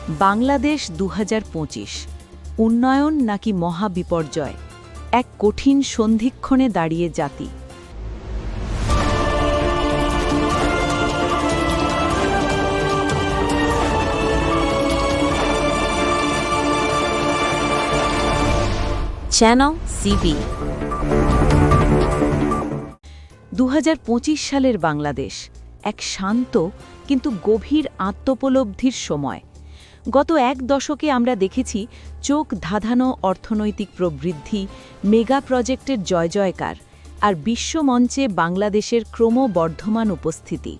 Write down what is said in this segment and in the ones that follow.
বাংলাদেশ ২০২৫ উন্নয়ন নাকি মহাবিপর্যয়, এক কঠিন সন্ধিক্ষণে দাঁড়িয়ে জাতি। Channel CB. ২০২৫ সালের বাংলাদেশ এক শান্ত কিন্তু গভীর আত্মোপলব্ধির সময়। গত এক দশকে আমরা দেখেছি চোখ ধাঁধানো অর্থনৈতিক প্রবৃদ্ধি, মেগা প্রজেক্টের জয়জয়কার আর বিশ্বমঞ্চে বাংলাদেশের ক্রমবর্ধমান উপস্থিতি।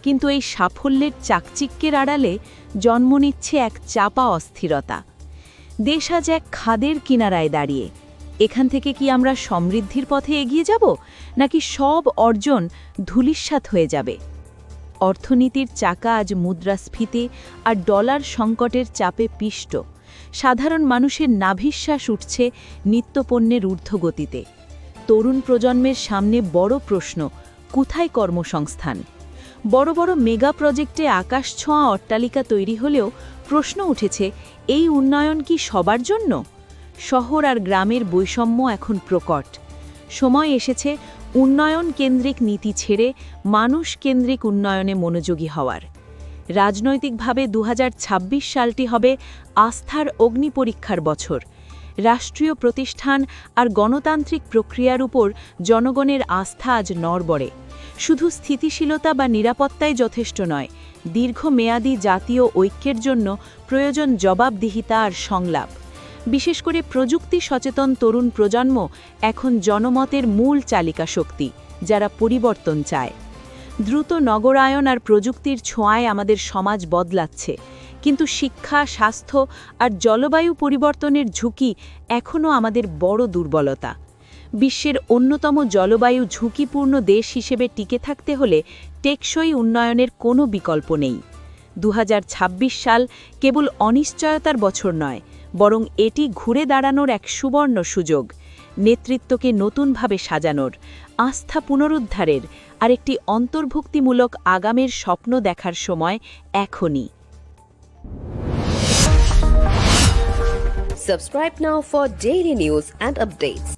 কিন্তু এই সাফল্যের চাকচিক্যের আড়ালে জন্ম নিচ্ছে এক চাপা অস্থিরতা। দেশ আজ এক খাদের কিনারায় দাঁড়িয়ে। এখান থেকে কি আমরা সমৃদ্ধির পথে এগিয়ে যাব, নাকি সব অর্জন ধূলিসাৎ হয়ে যাবে? অর্থনীতির চাকা আজ মুদ্রাস্ফীতি আর ডলার সংকটের চাপে পিষ্ট। সাধারণ মানুষের নাভিশ্বাস উঠছে নিত্যপণ্যের ঊর্ধ্বগতিতে। তরুণ প্রজন্মের সামনে বড় প্রশ্ন, কোথায় কর্মসংস্থান? বড় বড় মেগা প্রজেক্টে আকাশছোঁয়া অট্টালিকা তৈরি হলেও প্রশ্ন উঠেছে, এই উন্নয়ন কি সবার জন্য? শহর আর গ্রামের বৈষম্য এখন প্রকট। সময় এসেছে উন্নয়ন কেন্দ্রিক নীতি ছেড়ে মানুষ কেন্দ্রিক উন্নয়নে মনোযোগী হওয়ার। রাজনৈতিকভাবে ২০২৬ সালটি হবে আস্থার অগ্নিপরীক্ষার বছর। রাষ্ট্রীয় প্রতিষ্ঠান আর গণতান্ত্রিক প্রক্রিয়ার উপর জনগণের আস্থা আজ নড়বড়ে। শুধু স্থিতিশীলতা বা নিরাপত্তাই যথেষ্ট নয়, দীর্ঘমেয়াদী জাতীয় ঐক্যের জন্য প্রয়োজন জবাবদিহিতা আর সংলাপ। বিশেষ করে প্রযুক্তি সচেতন তরুণ প্রজন্ম এখন জনমতের মূল চালিকা শক্তি, যারা পরিবর্তন চায়। দ্রুত নগরায়ন আর প্রযুক্তির ছোঁয়ায় আমাদের সমাজ বদলাচ্ছে, কিন্তু শিক্ষা, স্বাস্থ্য আর জলবায়ু পরিবর্তনের ঝুঁকি এখনও আমাদের বড় দুর্বলতা। বিশ্বের অন্যতম জলবায়ু ঝুঁকিপূর্ণ দেশ হিসেবে টিকে থাকতে হলে টেকসই উন্নয়নের কোনো বিকল্প নেই। ২০২৬ সাল কেবল অনিশ্চয়তার বছর নয়, বরং এটি ঘুরে দাঁড়ানোর এক সুবর্ণ সুযোগ। নেতৃত্বকে নতুনভাবে সাজানোর, আস্থা পুনরুদ্ধারের আর একটি অন্তর্ভুক্তিমূলক আগামের স্বপ্ন দেখার সময় এখনই। Subscribe now for daily news and updates.